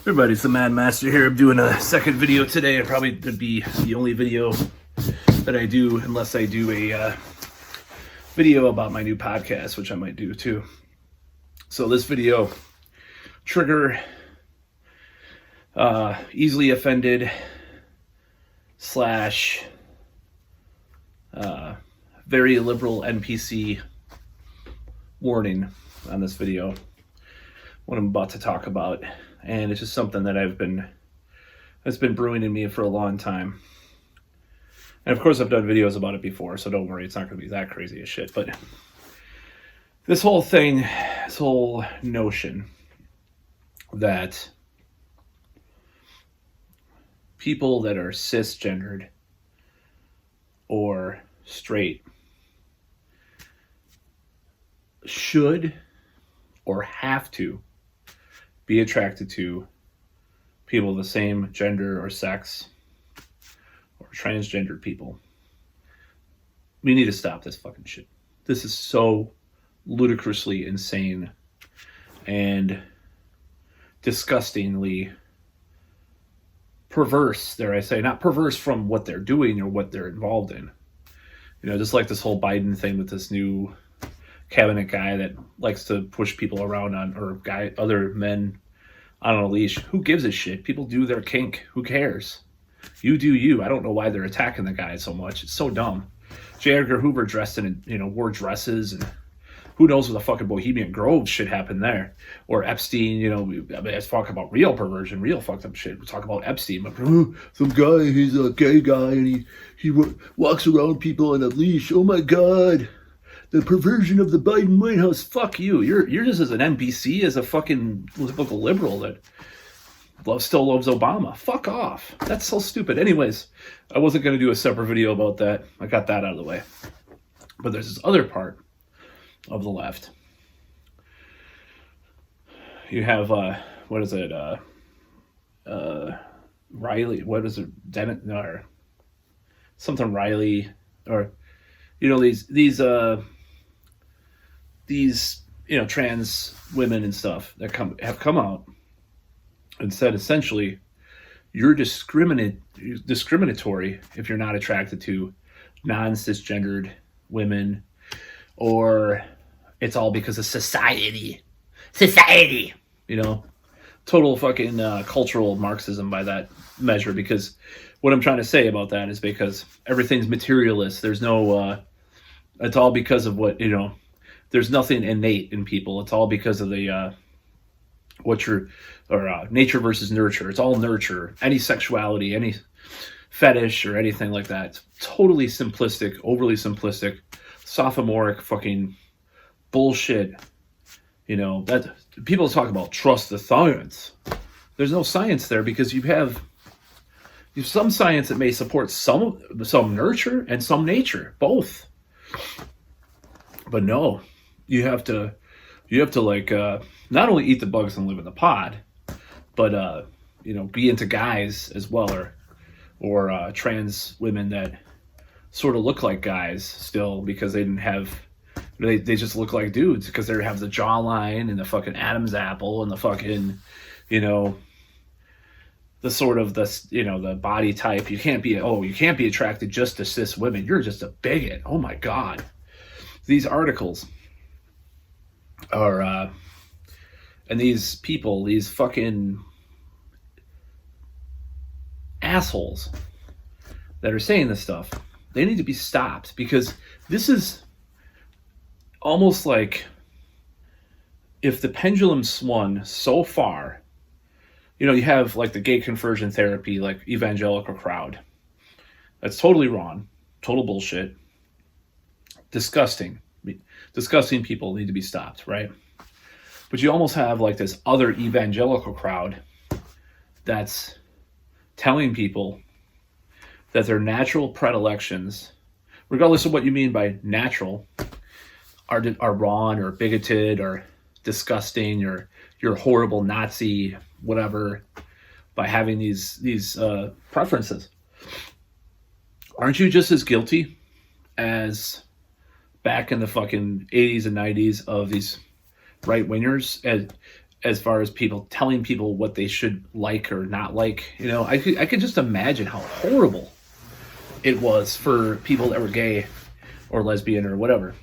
Everybody, it's the Mad Master here. I'm doing a second video today. It probably would be the only video that I do unless I do a video about my new podcast, which I might do too. So this video, trigger easily offended slash very liberal NPC warning on this video, what I'm about to talk about. And it's just something that that's been brewing in me for a long time. And of course I've done videos about it before, so don't worry, it's not going to be that crazy as shit. But this whole thing, this whole notion that people that are cisgendered or straight should or have to be attracted to people of the same gender or sex or transgendered people. We need to stop this fucking shit. This is so ludicrously insane and disgustingly perverse, dare I say. Not perverse from what they're doing or what they're involved in. You know, just like this whole Biden thing with this new cabinet guy that likes to push people around other men on a leash. Who gives a shit? People do their kink. Who cares? You do you. I don't know why they're attacking the guy so much. It's so dumb. J. Edgar Hoover dressed in, wore dresses, and who knows what the fucking Bohemian Grove shit happened there. Or Epstein, let's talk about real perversion, real fucked up shit. We'll talk about Epstein. But, some guy, he's a gay guy, and he walks around people on a leash. Oh my God. The perversion of the Biden White House. Fuck you. You're just as an NPC as a fucking typical liberal that still loves Obama. Fuck off. That's so stupid. Anyways, I wasn't going to do a separate video about that. I got that out of the way. But there's this other part of the left. You have, what is it? Riley. What is it? Dennett? No, or something Riley. Or, these trans women and stuff that have come out and said essentially you're discriminatory if you're not attracted to non-cisgendered women, or it's all because of society, total fucking cultural Marxism by that measure. Because what I'm trying to say about that is because everything's materialist. There's no it's all because of what there's nothing innate in people. It's all because of the nature versus nurture. It's all nurture. Any sexuality, any fetish or anything like that. It's totally simplistic, overly simplistic, sophomoric fucking bullshit. That people talk about trust the science. There's no science there because you have some science that may support some nurture and some nature, both. But no. You have to like not only eat the bugs and live in the pod, but be into guys as well, or trans women that sort of look like guys still because they just look like dudes because they have the jawline and the fucking Adam's apple and the fucking the sort of the body type. You can't be attracted just to cis women. You're just a bigot. Oh my God. These articles are and these people, these fucking assholes that are saying this stuff, they need to be stopped, because this is almost like if the pendulum swung so far. You have like the gay conversion therapy, like evangelical crowd. That's totally wrong. Total bullshit. Disgusting people need to be stopped, right? But you almost have like this other evangelical crowd that's telling people that their natural predilections, regardless of what you mean by natural, are wrong or bigoted or disgusting, or you're a horrible Nazi, whatever, by having these preferences. Aren't you just as guilty as back in the fucking 80s and 90s of these right-wingers as far as people telling people what they should like or not like. You know, I could just imagine how horrible it was for people that were gay or lesbian or whatever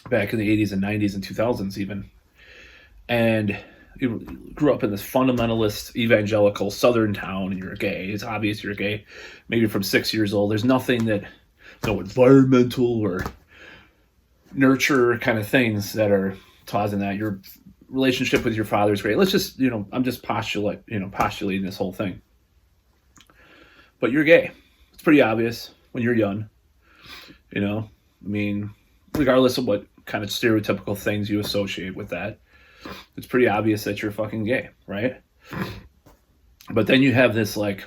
back in the 80s and 90s and 2000s even. And you grew up in this fundamentalist evangelical southern town and you're gay. It's obvious you're gay. Maybe from 6 years old. There's nothing that, no environmental or nurture kind of things that are causing that. Your relationship with your father is great. Let's just, you know, I'm just postulating this whole thing. But you're gay. It's pretty obvious when you're young. You know, I mean, regardless of what kind of stereotypical things you associate with that, it's pretty obvious that you're fucking gay, right? But then you have this like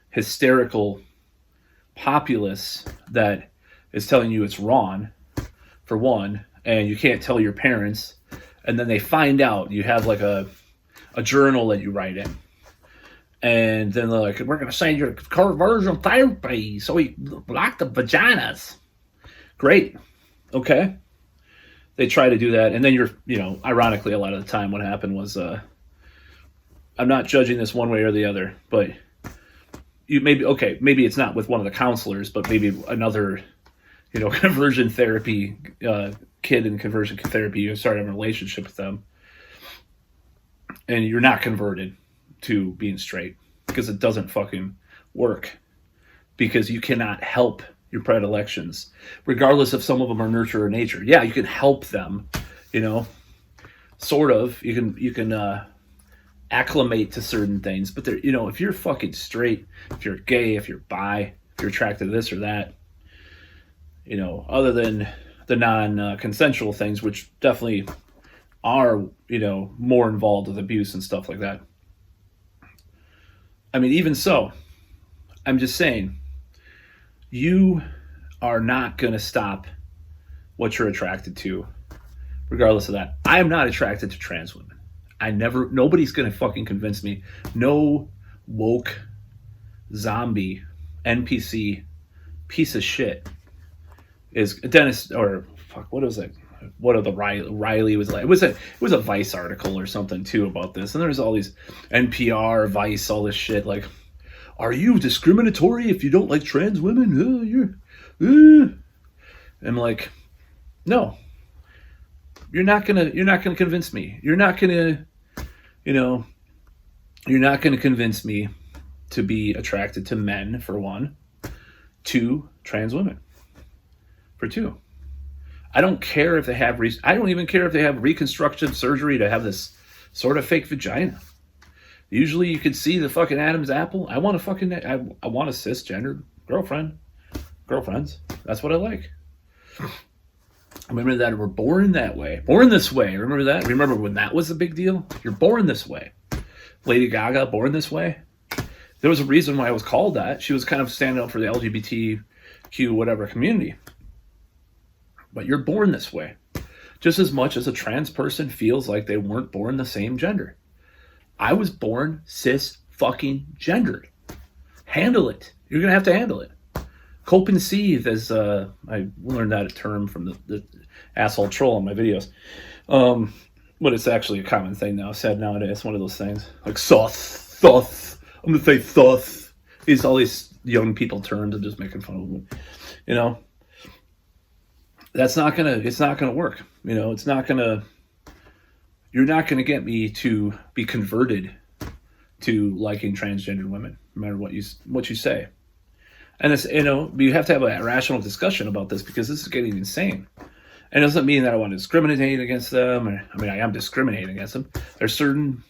hysterical populace that is telling you it's wrong, for one, and you can't tell your parents, and then they find out. You have like a journal that you write in, and then they're like, we're going to send you conversion therapy so we block the vaginas. Great. Okay. They try to do that, and then you're, you know, ironically, a lot of the time what happened was, I'm not judging this one way or the other, but you maybe it's not with one of the counselors, but maybe another, you know, conversion therapy kid in conversion therapy, you start having a relationship with them, and you're not converted to being straight because it doesn't fucking work, because you cannot help your predilections, regardless if some of them are nurture or nature. Yeah, you can help them, you know, sort of. You can acclimate to certain things, but they're, you know, if you're fucking straight, if you're gay, if you're bi, if you're attracted to this or that, you know, other than the non-consensual things, which definitely are, you know, more involved with abuse and stuff like that. I mean, even so, I'm just saying, you are not going to stop what you're attracted to, regardless of that. I am not attracted to trans women. Nobody's going to fucking convince me. No woke zombie NPC piece of shit is Dennis, or fuck, what was it? What are the Riley was like? It was a Vice article or something too about this, and there's all these NPR, Vice, all this shit like, are you discriminatory if you don't like trans women? I'm like, no. You're not gonna convince me. You're not gonna convince me to be attracted to men, for one. Two, trans women, for two. I don't care if they have I don't even care if they have reconstructive surgery to have this sort of fake vagina. Usually you can see the fucking Adam's apple. I want a cisgender girlfriends. That's what I like. Remember that we're born that way. Born this way. Remember that? Remember when that was a big deal? You're born this way. Lady Gaga, born this way. There was a reason why it was called that. She was kind of standing up for the LGBTQ whatever community. But you're born this way. Just as much as a trans person feels like they weren't born the same gender. I was born cis fucking gendered. Handle it. You're going to have to handle it. Cope and seethe, as I learned that term from the asshole troll in my videos. But it's actually a common thing now, said nowadays. It's one of those things. Like thoth. I'm going to say thoth. It's all these young people terms and just making fun of them. You know? It's not gonna work. You know, you're not gonna get me to be converted to liking transgender women, no matter what you say. And it's, you know, you have to have a rational discussion about this, because this is getting insane. And it doesn't mean that I want to discriminate against them. I am discriminating against them. There's certain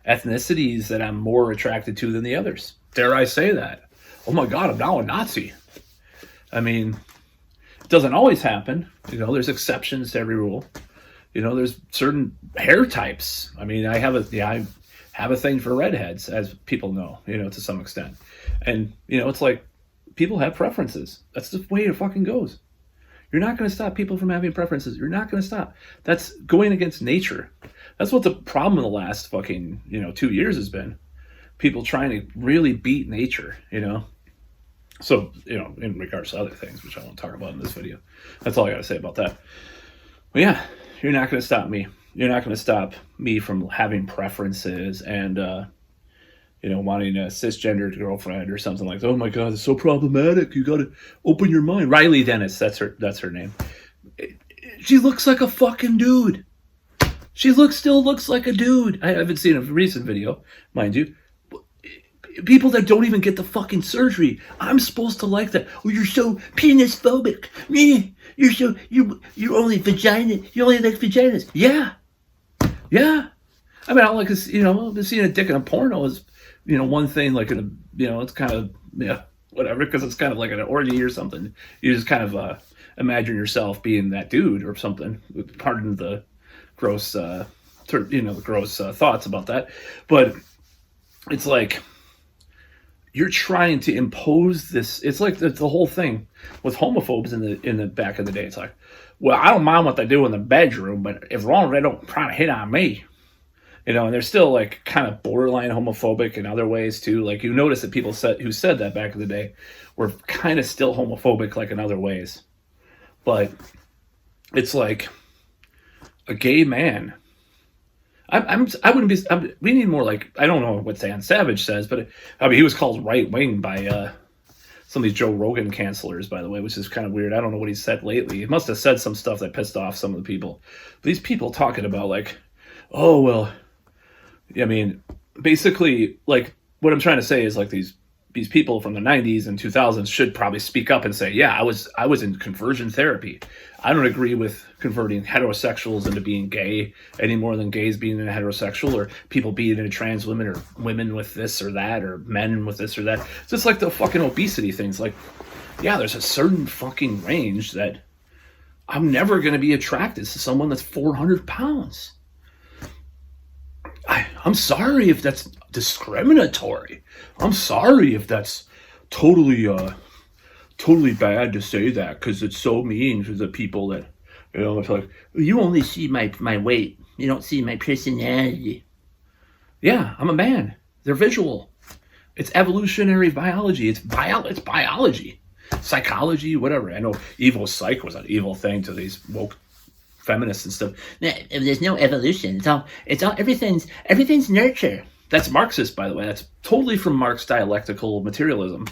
ethnicities that I'm more attracted to than the others. Dare I say that? Oh my God, I'm now a Nazi. I mean, it doesn't always happen. You know, there's exceptions to every rule. You know, there's certain hair types. I mean, I have a thing for redheads, as people know, you know, to some extent. And, you know, it's like, people have preferences. That's the way it fucking goes. You're not going to stop people from having preferences. You're not going to stop. That's going against nature. That's what the problem in the last fucking, 2 years has been. People trying to really beat nature, So, in regards to other things, which I won't talk about in this video. That's all I got to say about that. Well, yeah, you're not going to stop me. You're not going to stop me from having preferences and, wanting a cisgendered girlfriend or something like that. Oh my God, it's so problematic. You got to open your mind. Riley Dennis, that's her name. She looks like a fucking dude. She still looks like a dude. I haven't seen a recent video, mind you. People that don't even get the fucking surgery. I'm supposed to like that. Oh, you're so penis phobic. You're only vagina. You only like vaginas. Yeah. I mean, I like seeing a dick in a porno is, one thing. Like it's kind of whatever, because it's kind of like an orgy or something. You just kind of imagine yourself being that dude or something. Pardon the gross, thoughts about that, but it's like you're trying to impose this. It's like the whole thing with homophobes in the back of the day. It's like, well, I don't mind what they do in the bedroom, but as long as they don't try to hit on me, and they're still like kind of borderline homophobic in other ways too. Like you notice that people who said that back in the day were kind of still homophobic, like in other ways, but it's like a gay man. We need more, like, I don't know what Dan Savage says, but he was called right wing by some of these Joe Rogan cancelers, by the way, which is kind of weird. I don't know what he said lately. He must have said some stuff that pissed off some of the people. These people talking about like, oh well, I mean, basically, like, what I'm trying to say is like these people from the 90s and 2000s should probably speak up and say, yeah, I was in conversion therapy. I don't agree with converting heterosexuals into being gay any more than gays being a heterosexual, or people being into trans women, or women with this or that, or men with this or that. It's just like the fucking obesity things. Like, yeah, there's a certain fucking range that I'm never going to be attracted to someone that's 400 pounds. I'm sorry if that's discriminatory. I'm sorry if that's totally bad to say that, because it's so mean to the people that, it's like, you only see my weight. You don't see my personality. Yeah, I'm a man. They're visual. It's evolutionary biology. It's biology. Psychology, whatever. I know evil psych was an evil thing to these woke feminists and stuff. There's no evolution. It's all everything's nurture. That's Marxist, by the way. That's totally from Marx dialectical materialism.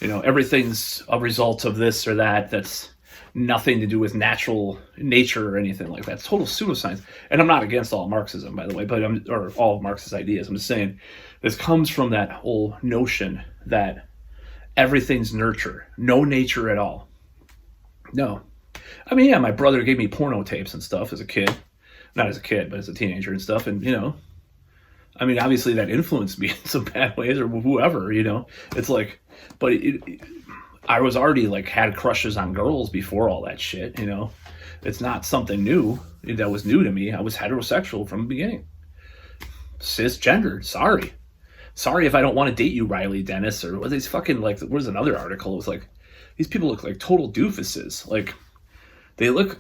Everything's a result of this or that. That's nothing to do with natural nature or anything like that. It's total pseudoscience. And I'm not against all Marxism, by the way, or all of Marx's ideas. I'm just saying this comes from that whole notion that everything's nurture, no nature at all. No. I mean, yeah, my brother gave me porno tapes and stuff as a kid. Not as a kid, but as a teenager and stuff. And, I mean, obviously that influenced me in some bad ways, or whoever, It's like, but I was already like had crushes on girls before all that shit, It's not something new that was new to me. I was heterosexual from the beginning. Cisgendered. Sorry if I don't want to date you, Riley Dennis, or what these fucking, like, where's another article? It was like, these people look like total doofuses. Like, it looks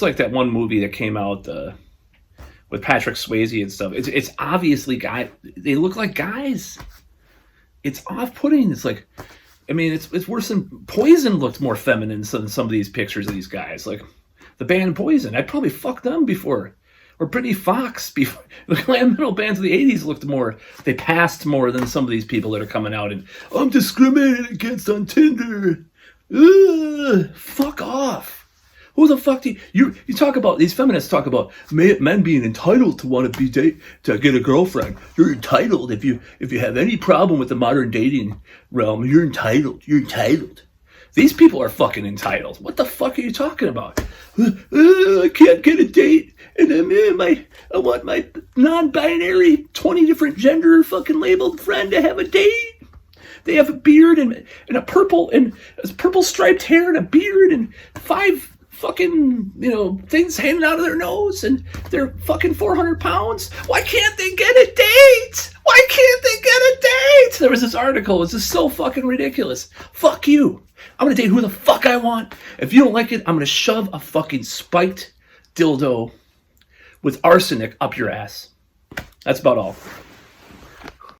like that one movie that came out with Patrick Swayze and stuff. It's obviously they look like guys. It's off-putting. It's like, I mean, it's worse than Poison looked more feminine than some of these pictures of these guys. Like the band Poison, I'd probably fucked them before. Or Britney Fox before. The glam metal bands of the 80s they passed more than some of these people that are coming out and, I'm discriminated against on Tinder. Ugh, fuck off. Who the fuck do you talk about? These feminists talk about men being entitled to want to to get a girlfriend. You're entitled. If you have any problem with the modern dating realm, you're entitled. You're entitled. These people are fucking entitled. What the fuck are you talking about? I can't get a date, and I want my non-binary 20 different gender fucking labeled friend to have a date. They have a beard and a purple striped hair and a beard and 5 fucking, things hanging out of their nose, and they're fucking 400 pounds. Why can't they get a date? Why can't they get a date? There was this article. It's just so fucking ridiculous. Fuck you. I'm going to date who the fuck I want. If you don't like it, I'm going to shove a fucking spiked dildo with arsenic up your ass. That's about all.